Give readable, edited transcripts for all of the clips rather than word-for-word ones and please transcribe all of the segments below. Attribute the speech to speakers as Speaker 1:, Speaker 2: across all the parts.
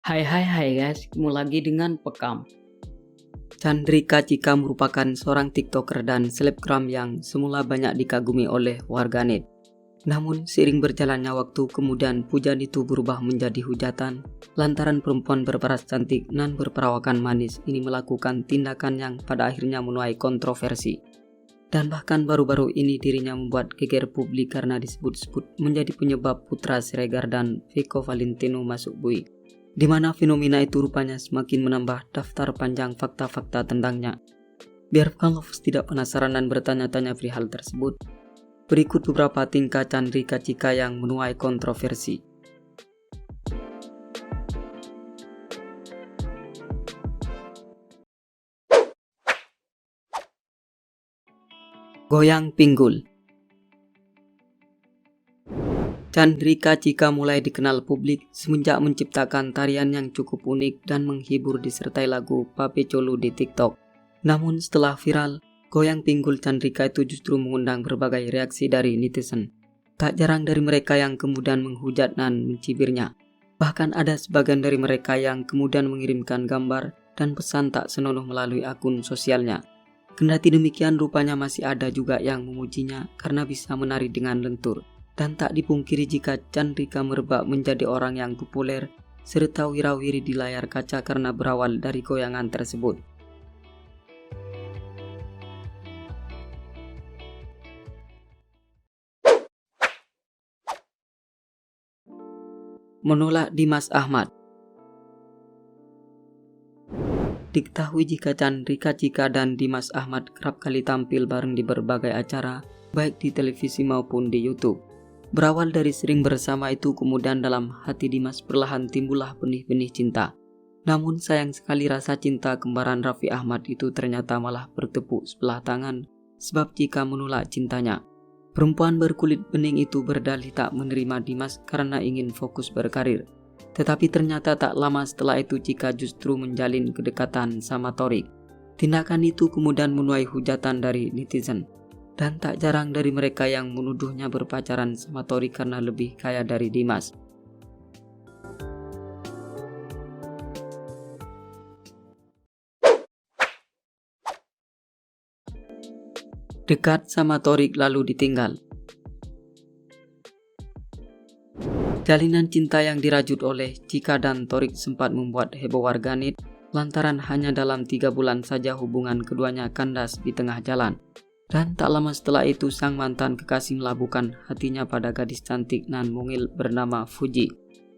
Speaker 1: Hai guys, ketemu lagi dengan Pekam. Chandrika Cika merupakan seorang tiktoker dan selebgram yang semula banyak dikagumi oleh warganet. Namun seiring berjalannya waktu kemudian pujian itu berubah menjadi hujatan lantaran perempuan berparas cantik dan berperawakan manis ini melakukan tindakan yang pada akhirnya menuai kontroversi. Dan bahkan baru-baru ini dirinya membuat geger publik karena disebut-sebut menjadi penyebab Putra Siregar dan Vico Valentino masuk bui, di mana fenomena itu rupanya semakin menambah daftar panjang fakta-fakta tentangnya. Biar Lovers tidak penasaran dan bertanya-tanya perihal tersebut, berikut beberapa tingkah Chandrika Cika yang menuai kontroversi. Goyang pinggul. Chandrika Cika mulai dikenal publik semenjak menciptakan tarian yang cukup unik dan menghibur disertai lagu Pape Cholu di TikTok. Namun setelah viral, goyang pinggul Chandrika itu justru mengundang berbagai reaksi dari netizen. Tak jarang dari mereka yang kemudian menghujat dan mencibirnya. Bahkan ada sebagian dari mereka yang kemudian mengirimkan gambar dan pesan tak senonoh melalui akun sosialnya. Kendati demikian, rupanya masih ada juga yang memujinya karena bisa menari dengan lentur. Dan tak dipungkiri jika Chandrika merebak menjadi orang yang populer serta wirawiri di layar kaca karena berawal dari goyangan tersebut. Menolak Dimas Ahmad. Diketahui jika Chandrika Cika dan Dimas Ahmad kerap kali tampil bareng di berbagai acara, baik di televisi maupun di YouTube. Berawal dari sering bersama itu, kemudian dalam hati Dimas perlahan timbullah benih-benih cinta. Namun sayang sekali rasa cinta kembaran Raffi Ahmad itu ternyata malah bertepuk sebelah tangan, sebab Cika menolak cintanya. Perempuan berkulit bening itu berdalih tak menerima Dimas karena ingin fokus berkarir. Tetapi ternyata tak lama setelah itu Cika justru menjalin kedekatan sama Thorik. Tindakan itu kemudian menuai hujatan dari netizen. Dan tak jarang dari mereka yang menuduhnya berpacaran sama Thorik karena lebih kaya dari Dimas. Dekat sama Thorik lalu ditinggal. Jalinan cinta yang dirajut oleh Cika dan Thorik sempat membuat heboh warganet lantaran hanya dalam 3 bulan saja hubungan keduanya kandas di tengah jalan. Dan tak lama setelah itu sang mantan kekasih melabuhkan hatinya pada gadis cantik nan mungil bernama Fuji.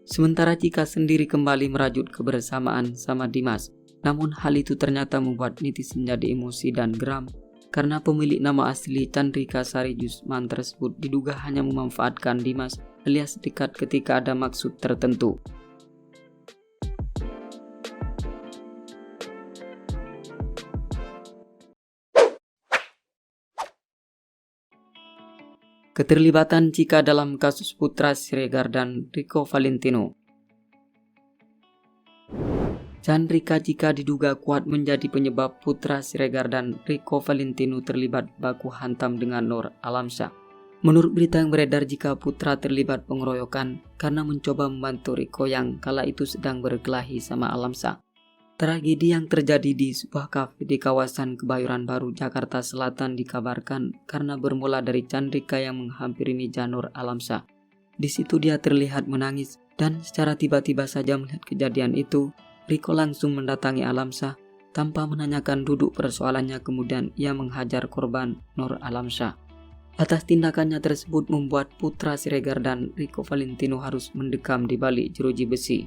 Speaker 1: Sementara Cika sendiri kembali merajut kebersamaan sama Dimas. Namun hal itu ternyata membuat netizen jadi emosi dan geram karena pemilik nama asli Chandrika Sari Jusman tersebut diduga hanya memanfaatkan Dimas alias dekat ketika ada maksud tertentu. Keterlibatan Cika dalam kasus Putra Siregar dan Vico Valentino. Chandrika Cika diduga kuat menjadi penyebab Putra Siregar dan Vico Valentino terlibat baku hantam dengan Nur Alamsyah. Menurut berita yang beredar, jika Putra terlibat pengeroyokan karena mencoba membantu Vico yang kala itu sedang berkelahi sama Alamsyah. Tragedi yang terjadi di sebuah kafe di kawasan Kebayoran Baru, Jakarta Selatan dikabarkan karena bermula dari Chandrika yang menghampiri meja Nur Alamsyah. Di situ dia terlihat menangis dan secara tiba-tiba saja melihat kejadian itu, Vico langsung mendatangi Alamsyah tanpa menanyakan duduk persoalannya, kemudian ia menghajar korban Nur Alamsyah. Atas tindakannya tersebut membuat Putra Siregar dan Vico Valentino harus mendekam di balik jeruji besi.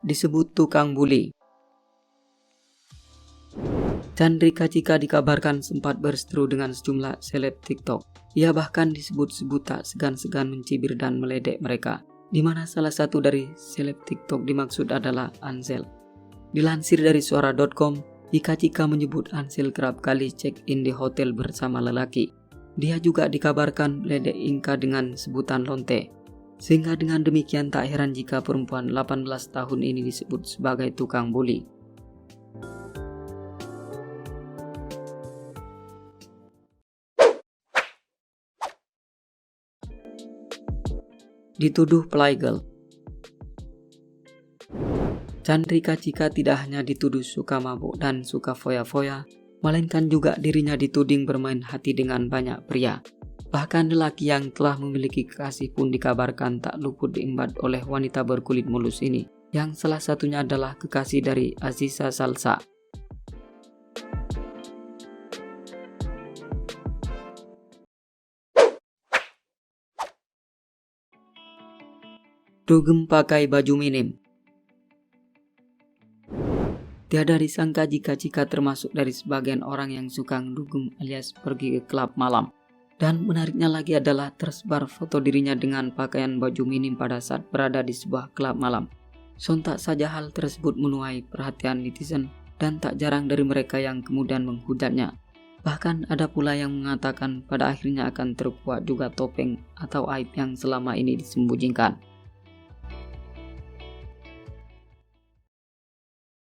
Speaker 1: Disebut tukang buli. Chandrika Cika dikabarkan sempat berseteru dengan sejumlah seleb TikTok. Ia bahkan disebut-sebut tak segan-segan mencibir dan meledek mereka, di mana salah satu dari seleb TikTok dimaksud adalah Ansel. Dilansir dari suara.com, Cika menyebut Ansel kerap kali check-in di hotel bersama lelaki. Dia juga dikabarkan meledek Inka dengan sebutan lonte. Sehingga dengan demikian tak heran jika perempuan 18 tahun ini disebut sebagai tukang buli. Dituduh playgirl. Chandrika Cika tidak hanya dituduh suka mabuk dan suka foya-foya, melainkan juga dirinya dituding bermain hati dengan banyak pria. Bahkan lelaki yang telah memiliki kekasih pun dikabarkan tak luput diembat oleh wanita berkulit mulus ini, yang salah satunya adalah kekasih dari Aziza Salsa. Dugem pakai baju minim. Tiada disangka jika Cika termasuk dari sebagian orang yang suka dugem alias pergi ke klub malam. Dan menariknya lagi adalah tersebar foto dirinya dengan pakaian baju minim pada saat berada di sebuah klub malam. Sontak saja hal tersebut menuai perhatian netizen dan tak jarang dari mereka yang kemudian menghujatnya. Bahkan ada pula yang mengatakan pada akhirnya akan terkuak juga topeng atau aib yang selama ini disembunyikan.